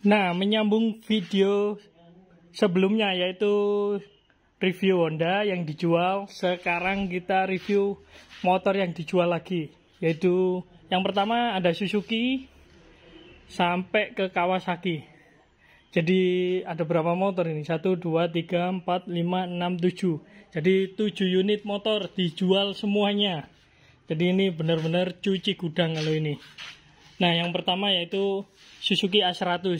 Nah, menyambung video sebelumnya yaitu review Honda yang dijual. Sekarang kita review motor yang dijual lagi, yaitu yang pertama ada Suzuki sampai ke Kawasaki. Jadi ada berapa motor ini? 1, 2, 3, 4, 5, 6, 7. Jadi 7 unit motor dijual semuanya. Jadi ini benar-benar cuci gudang kalau ini. Nah, yang pertama yaitu Suzuki A100.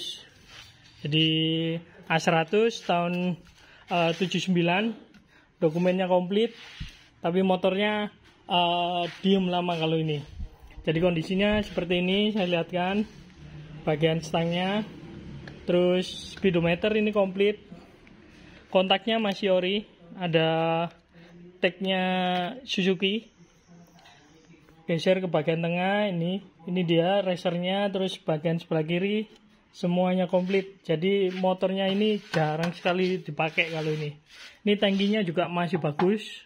Jadi A100 tahun 79, dokumennya komplit, tapi motornya diem lama kalau ini. Jadi kondisinya seperti ini, saya lihatkan bagian stangnya. Terus speedometer ini komplit, kontaknya masih ori, ada tagnya Suzuki. Geser ke bagian tengah, ini dia racernya, terus bagian sebelah kiri semuanya komplit. Jadi motornya ini jarang sekali dipakai kalau ini. Ini tangkinya juga masih bagus.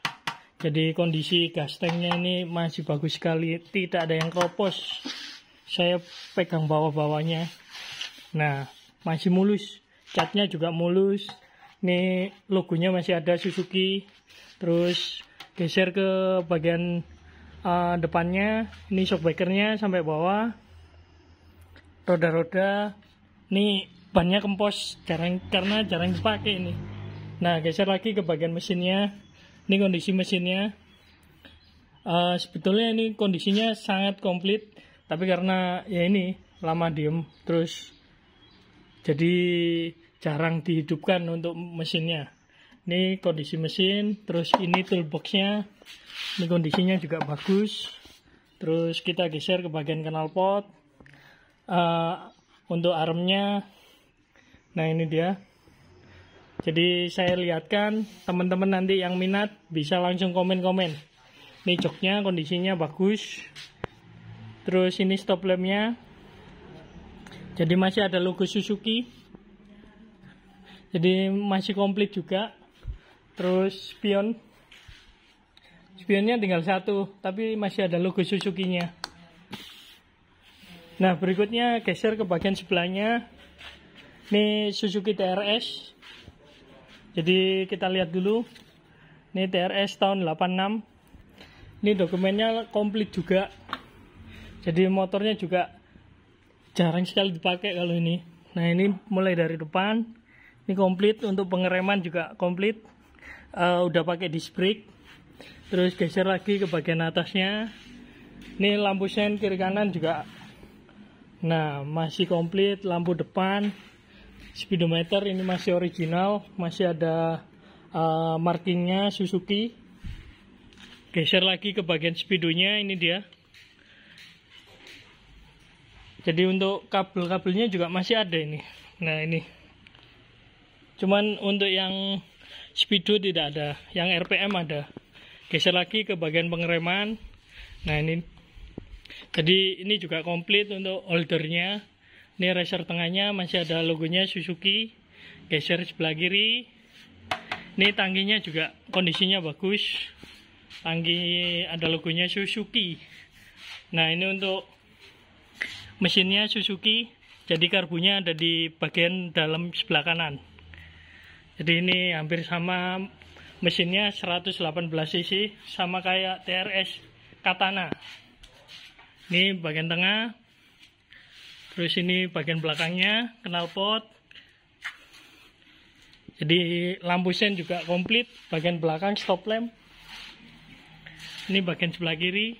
Jadi kondisi gas tanknya ini masih bagus sekali, tidak ada yang keropos. Saya pegang bawah-bawahnya. Nah, masih mulus, catnya juga mulus. Ini logonya masih ada Suzuki. Terus geser ke bagian depannya, ini shockbreakernya sampai bawah. Roda-roda, ini bannya kempos, karena jarang dipakai ini. Nah, geser lagi ke bagian mesinnya. Ini kondisi mesinnya. Sebetulnya ini kondisinya sangat komplit, tapi karena ya ini lama diem, terus jadi jarang dihidupkan untuk mesinnya. Ini kondisi mesin, terus ini toolboxnya, ini kondisinya juga bagus. Terus kita geser ke bagian knalpot. Untuk armnya, nah ini dia. Jadi saya lihatkan, teman-teman nanti yang minat bisa langsung komen-komen. Ini joknya kondisinya bagus. Terus ini stop lampnya, jadi masih ada logo Suzuki, jadi masih komplit juga. Terus spionnya tinggal satu, tapi masih ada logo Suzuki-nya. Nah, berikutnya geser ke bagian sebelahnya. Ini Suzuki TRS. Jadi kita lihat dulu. Ini TRS tahun 86. Ini dokumennya komplit juga. Jadi motornya juga jarang sekali dipakai kalau ini. Nah, ini mulai dari depan. Ini komplit, untuk pengereman juga komplit. Udah pakai disc brake. Terus geser lagi ke bagian atasnya. Ini lampu sen kiri kanan juga. Nah, masih komplit. Lampu depan, speedometer ini masih original, masih ada markingnya Suzuki. Geser lagi ke bagian speedonya, ini dia. Jadi untuk kabel-kabelnya juga masih ada ini. Nah, ini. Cuman untuk yang speedo tidak ada, yang RPM ada. Geser lagi ke bagian pengereman. Nah, ini. Jadi ini juga komplit untuk holdernya. Ini racer tengahnya masih ada logonya Suzuki. Geser sebelah kiri. Ini tangkinya juga kondisinya bagus. Tangki ada logonya Suzuki. Nah, ini untuk mesinnya Suzuki. Jadi karbunya ada di bagian dalam sebelah kanan. Jadi ini hampir sama mesinnya, 118 cc, sama kayak TRS Katana. Ini bagian tengah. Terus ini bagian belakangnya, knalpot. Jadi lampu sen juga komplit, bagian belakang stop lamp. Ini bagian sebelah kiri.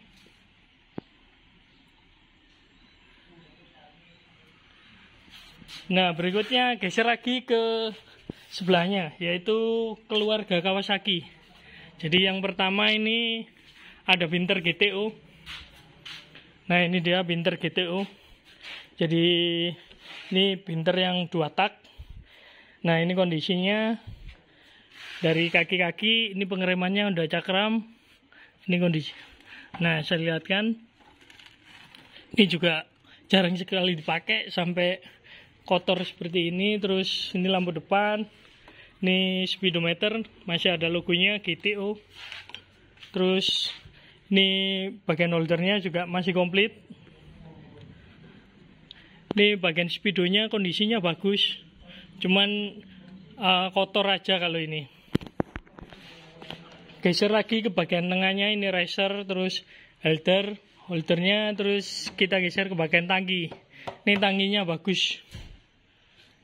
Nah, berikutnya geser lagi ke sebelahnya, yaitu keluarga Kawasaki. Jadi yang pertama ini ada Binter GTO. Nah, ini dia Binter GTO. Jadi ini Binter yang 2 tak. Nah, ini kondisinya dari kaki-kaki, ini pengeremannya udah cakram. Ini kondisi. Nah, saya lihatkan. Ini juga jarang sekali dipakai sampai kotor seperti ini. Terus ini lampu depan. Ini speedometer, masih ada logonya GTO. Terus ini bagian holdernya juga masih komplit. Ini bagian speedonya kondisinya bagus, cuman kotor aja kalau ini. Geser lagi ke bagian tengahnya, ini racer, terus holdernya, terus kita geser ke bagian tangki. Ini tangkinya bagus.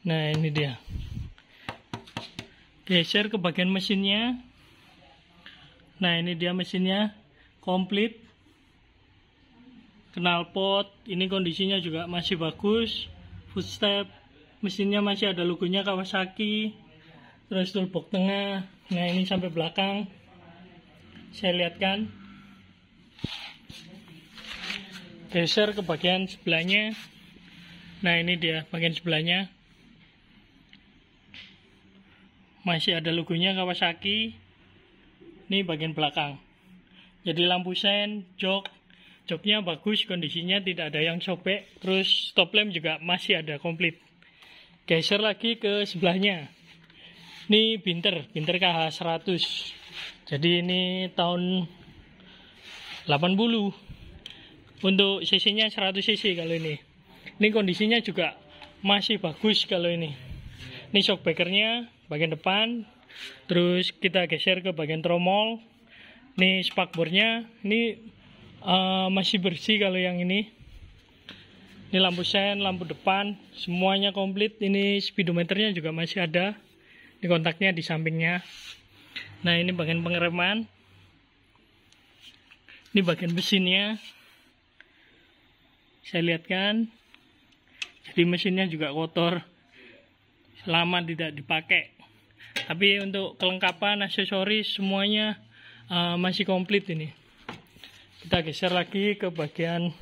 Nah, ini dia. Geser ke bagian mesinnya. Nah, ini dia mesinnya komplit. Knalpot, ini kondisinya juga masih bagus. Footstep, mesinnya masih ada logonya Kawasaki. Terus toolbox tengah. Nah, ini sampai belakang. Saya lihatkan. Geser ke bagian sebelahnya. Nah, ini dia bagian sebelahnya. Masih ada logonya Kawasaki. Ini bagian belakang. Jadi lampu sen, joknya bagus, kondisinya tidak ada yang sobek. Terus stop lamp juga masih ada komplit. Geser lagi ke sebelahnya. Ini Binter KH100. Jadi ini tahun 80. Untuk cc-nya 100 cc kalau ini. Ini kondisinya juga masih bagus kalau ini. Ini shockbreakernya bagian depan. Terus kita geser ke bagian tromol. Ini spakbornya. Ini masih bersih kalau yang ini. Ini lampu sen, lampu depan, semuanya komplit. Ini speedometernya juga masih ada. Ini kontaknya di sampingnya. Nah, ini bagian pengereman. Ini bagian mesinnya. Saya lihatkan. Jadi mesinnya juga kotor. Lama tidak dipakai. Tapi untuk kelengkapan, aksesoris, semuanya masih komplit ini. Kita geser lagi ke bagian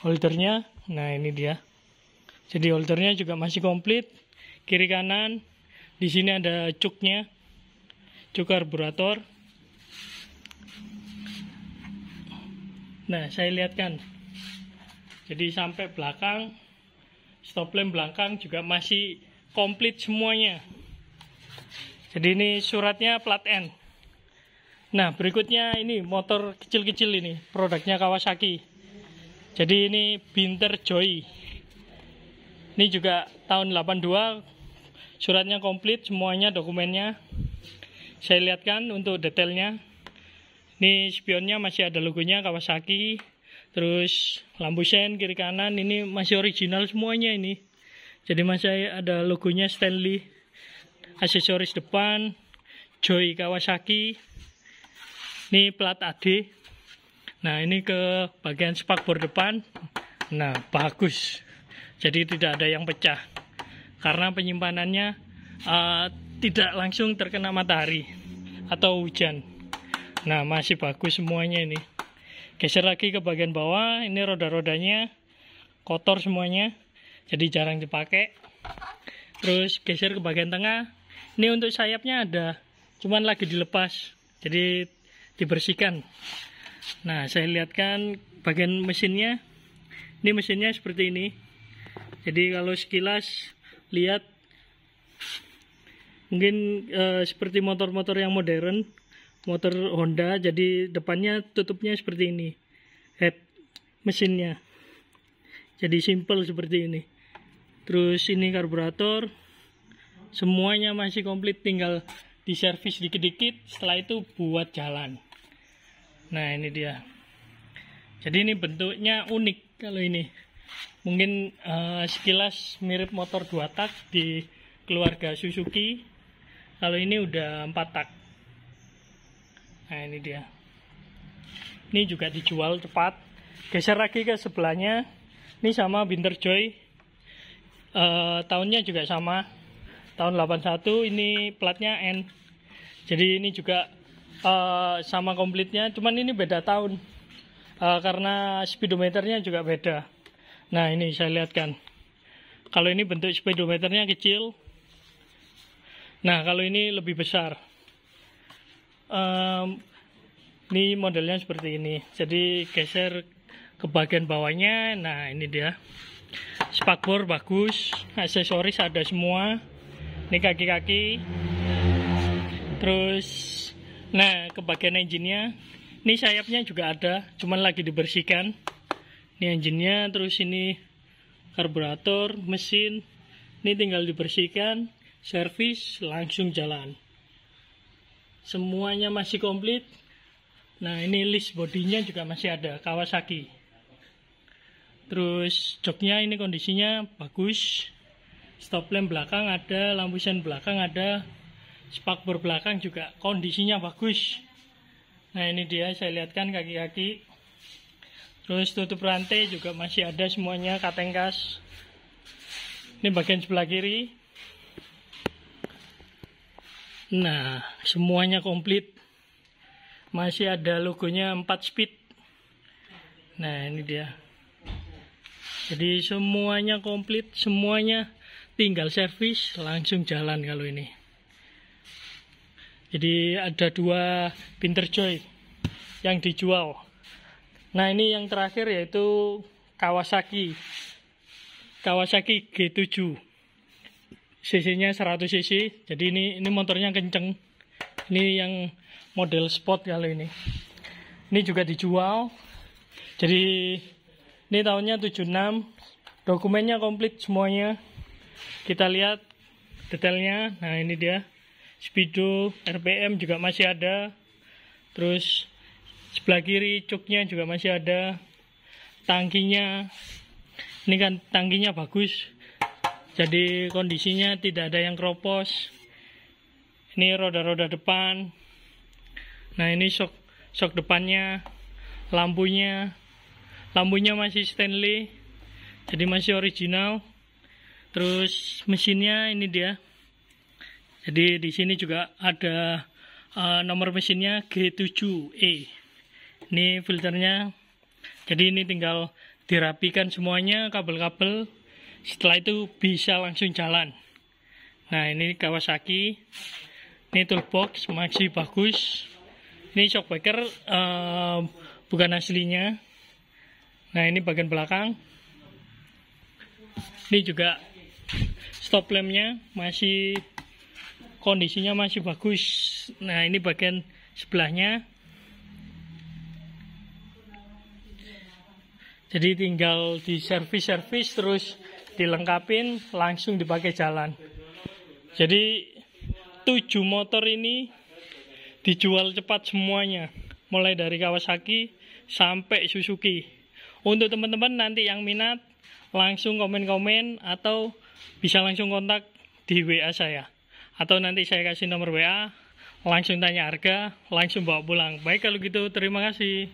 holdernya. Nah, ini dia. Jadi holdernya juga masih komplit. Kiri kanan. Di sini ada cuknya. Cuk karburator. Nah, saya lihatkan. Jadi sampai belakang, stop lamp belakang juga masih komplit semuanya. Jadi ini suratnya plat N. Nah, berikutnya ini motor kecil-kecil ini, produknya Kawasaki. Jadi ini Binter Joy. Ini juga tahun 82, suratnya komplit semuanya, dokumennya. Saya lihatkan untuk detailnya. Ini spionnya masih ada logonya Kawasaki. Terus lampu sen kiri kanan ini masih original semuanya ini. Jadi masih ada logonya Stanley. Aksesoris depan Joy Kawasaki. Ini plat AD. Nah, ini ke bagian spakbor depan. Nah, bagus. Jadi tidak ada yang pecah. Karena penyimpanannya tidak langsung terkena matahari atau hujan. Nah, masih bagus semuanya ini. Geser lagi ke bagian bawah. Ini roda-rodanya kotor semuanya. Jadi jarang dipakai. Terus geser ke bagian tengah. Ini untuk sayapnya ada. Cuman lagi dilepas. Jadi dibersihkan. Nah, saya lihatkan bagian mesinnya. Ini mesinnya seperti ini. Jadi kalau sekilas lihat mungkin seperti motor-motor yang modern, motor Honda. Jadi depannya tutupnya seperti ini, head mesinnya. Jadi simple seperti ini. Terus ini karburator, semuanya masih komplit, tinggal diservis dikit-dikit. Setelah itu buat jalan. Nah, ini dia. Jadi ini bentuknya unik kalau ini. Mungkin sekilas mirip motor 2 tak di keluarga Suzuki. Kalau ini udah 4 tak. Nah, ini dia. Ini juga dijual cepat. Geser lagi ke sebelahnya. Ini sama Binter Joy. Tahunnya juga sama. Tahun 81. Ini platnya N. Jadi ini juga sama komplitnya. Cuman ini beda tahun. Karena speedometernya juga beda. Nah, ini saya lihatkan. Kalau ini bentuk speedometernya kecil. Nah, kalau ini lebih besar. Ini modelnya seperti ini. Jadi geser ke bagian bawahnya. Nah, ini dia. Spakbor bagus. Aksesoris ada semua. Ini kaki-kaki. Terus, nah, ke bagian engine-nya. Ini sayapnya juga ada. Cuman lagi dibersihkan. Ini engine-nya. Terus ini karburator, mesin. Ini tinggal dibersihkan, servis, langsung jalan. Semuanya masih komplit. Nah, ini list bodinya juga masih ada, Kawasaki. Terus joknya ini kondisinya bagus. Stop lamp belakang ada, lampu sen belakang ada, spakbor belakang juga kondisinya bagus. Nah, ini dia saya lihatkan kaki-kaki. Terus tutup rantai juga masih ada semuanya, katengkas. Ini bagian sebelah kiri. Nah, semuanya komplit. Masih ada logonya 4 speed. Nah, ini dia. Jadi semuanya komplit, semuanya tinggal servis, langsung jalan kalau ini. Jadi ada 2 Pinterjoy yang dijual. Nah, ini yang terakhir yaitu Kawasaki G7. CC-nya 100 cc. Jadi ini motornya kenceng. Ini yang model sport kalau ini. Ini juga dijual. Jadi ini tahunnya 76. Dokumennya komplit semuanya. Kita lihat detailnya. Nah, ini dia. Speedo, RPM juga masih ada. Terus sebelah kiri cuknya juga masih ada. Tangkinya, ini kan tangkinya bagus. Jadi kondisinya tidak ada yang keropos. Ini roda-roda depan. Nah, ini shock depannya. Lampunya masih Stanley. Jadi masih original. Terus mesinnya ini dia. Jadi di sini juga ada nomor mesinnya G7E. Ini filternya. Jadi ini tinggal dirapikan semuanya, kabel-kabel. Setelah itu bisa langsung jalan. Nah, ini Kawasaki. Ini toolbox masih bagus. Ini shockbreaker bukan aslinya. Nah, ini bagian belakang. Ini juga stop lampnya masih kondisinya masih bagus. Nah, ini bagian sebelahnya. Jadi tinggal di servis terus dilengkapin, langsung dipakai jalan. Jadi 7 motor ini dijual cepat semuanya, mulai dari Kawasaki sampai Suzuki. Untuk teman-teman nanti yang minat, langsung komen-komen atau bisa langsung kontak di WA saya. Atau nanti saya kasih nomor WA, langsung tanya harga, langsung bawa pulang. Baik kalau gitu, terima kasih.